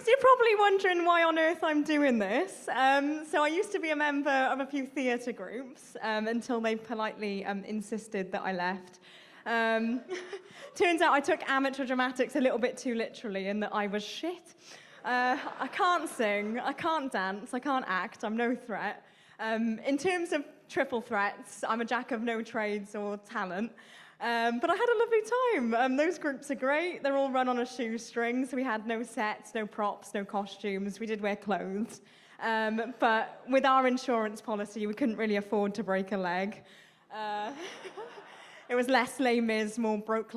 So you're probably wondering why on earth I'm doing this. So I used to be a member of a few theatre groups until they politely insisted that I left. Turns out I took amateur dramatics a little bit too literally in that I was shit. I can't sing, I can't dance, I can't act, I'm no threat. In terms of triple threats, I'm a jack of no trades or talent. But I had a lovely time. Those groups are great. They're all run on a shoestring, so we had no sets, no props, no costumes. We did wear clothes. But with our insurance policy, we couldn't really afford to break a leg. It was less Les Mis, more Brookes.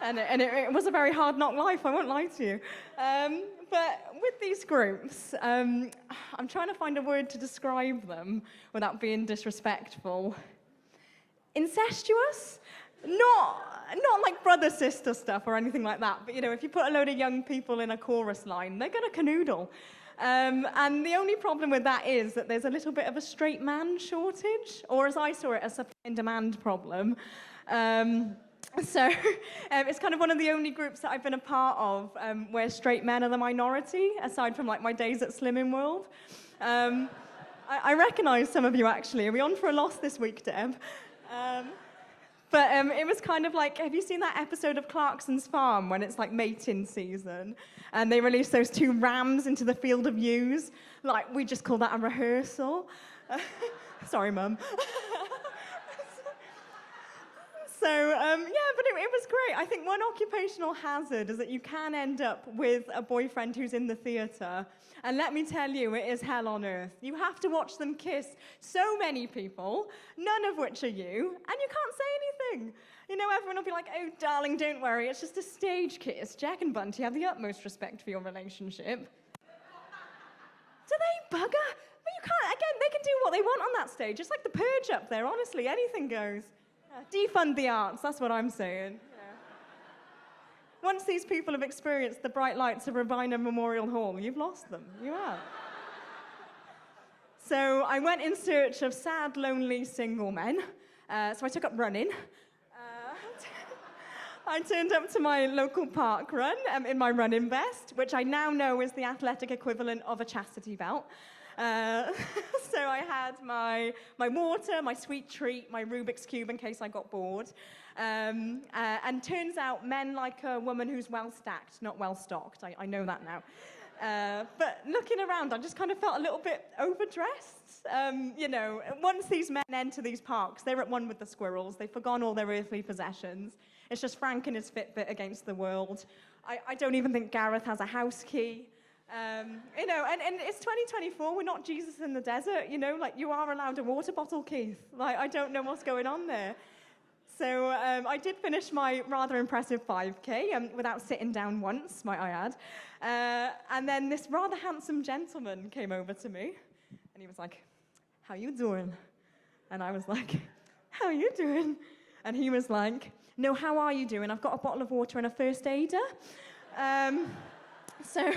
And it was a very hard knock life, I won't lie to you. But with these groups, I'm trying to find a word to describe them without being disrespectful. Incestuous? Not like brother-sister stuff or anything like that, but if you put a load of young people in a chorus line, they're going to canoodle. And the only problem with that is that there's a little bit of a straight man shortage, or as I saw it, a supply and demand problem. So it's kind of one of the only groups that I've been a part of where straight men are the minority, aside from like my days at Slimming World. I recognise some of you actually. Are we on for a loss this week, Deb? But it was kind of like, have you seen that episode of Clarkson's Farm when it's like mating season and they release those two rams into the field of ewes? Like, we just call that a rehearsal. Sorry, Mum. So, yeah, but it was great. I think one occupational hazard is that you can end up with a boyfriend who's in the theatre. And let me tell you, it is hell on earth. You have to watch them kiss so many people, none of which are you, and you can't say anything. Everyone will be like, oh, darling, don't worry, it's just a stage kiss. Jack and Bunty have the utmost respect for your relationship. Do they bugger? But you can't, again, they can do what they want on that stage. It's like the Purge up there, honestly, anything goes. Defund the arts, that's what I'm saying. Once these people have experienced the bright lights of Robbyn Memorial Hall, you've lost them. You have. So I went in search of sad, lonely, single men. So I took up running. I turned up to my local park run in my running vest, which I now know is the athletic equivalent of a chastity belt. So I had my water, my sweet treat, my Rubik's Cube in case I got bored. And turns out men like a woman who's well-stacked, not well-stocked. I know that now. But looking around, I just kind of felt a little bit overdressed. Once these men enter these parks, they're at one with the squirrels. They've forgone all their earthly possessions. It's just Frank and his Fitbit against the world. I don't even think Gareth has a house key. And it's 2024, we're not Jesus in the desert, you are allowed a water bottle, Keith. I don't know what's going on there. So I did finish my rather impressive 5K without sitting down once, might I add. And then this rather handsome gentleman came over to me, and he was like, how you doing? And I was like, how you doing? And he was like, no, how are you doing? I've got a bottle of water and a first aider. So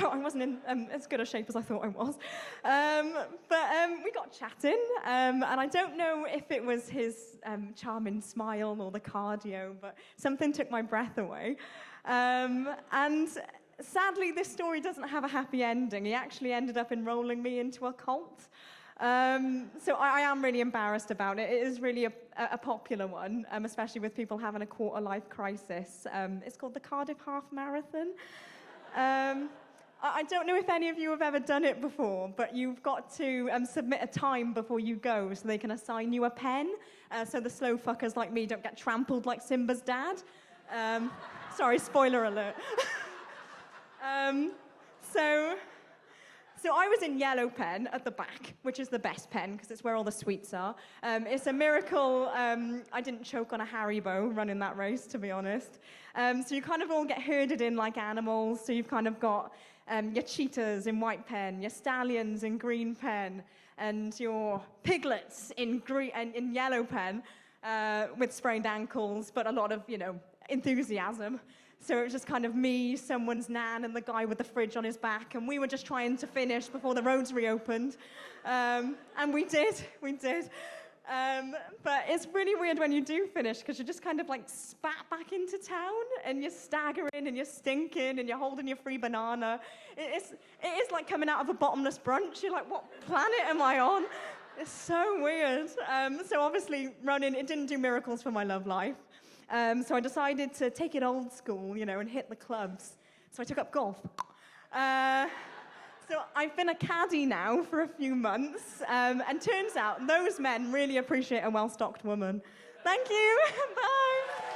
I wasn't in as good a shape as I thought I was. But we got chatting, and I don't know if it was his charming smile or the cardio, but something took my breath away. And sadly, this story doesn't have a happy ending. He actually ended up enrolling me into a cult. So I am really embarrassed about it. It is really a popular one, especially with people having a quarter-life crisis. It's called the Cardiff Half Marathon. I don't know if any of you have ever done it before, but you've got to submit a time before you go so they can assign you a pen, so the slow fuckers like me don't get trampled like Simba's dad. Sorry, spoiler alert. So I was in yellow pen at the back, which is the best pen because it's where all the sweets are. It's a miracle I didn't choke on a Haribo running that race, to be honest. So you kind of all get herded in like animals. So you've kind of got your cheetahs in white pen, your stallions in green pen, and your piglets in green and in yellow pen with sprained ankles, but a lot of enthusiasm. So it was just kind of me, someone's nan, and the guy with the fridge on his back, and we were just trying to finish before the roads reopened. And we did. But it's really weird when you do finish because you're just kind of like spat back into town and you're staggering and you're stinking and you're holding your free banana. It is like coming out of a bottomless brunch. You're like, what planet am I on? It's so weird. So obviously running, it didn't do miracles for my love life. So I decided to take it old school, and hit the clubs. So I took up golf. So I've been a caddy now for a few months, and turns out those men really appreciate a well-stocked woman. Thank you. Bye.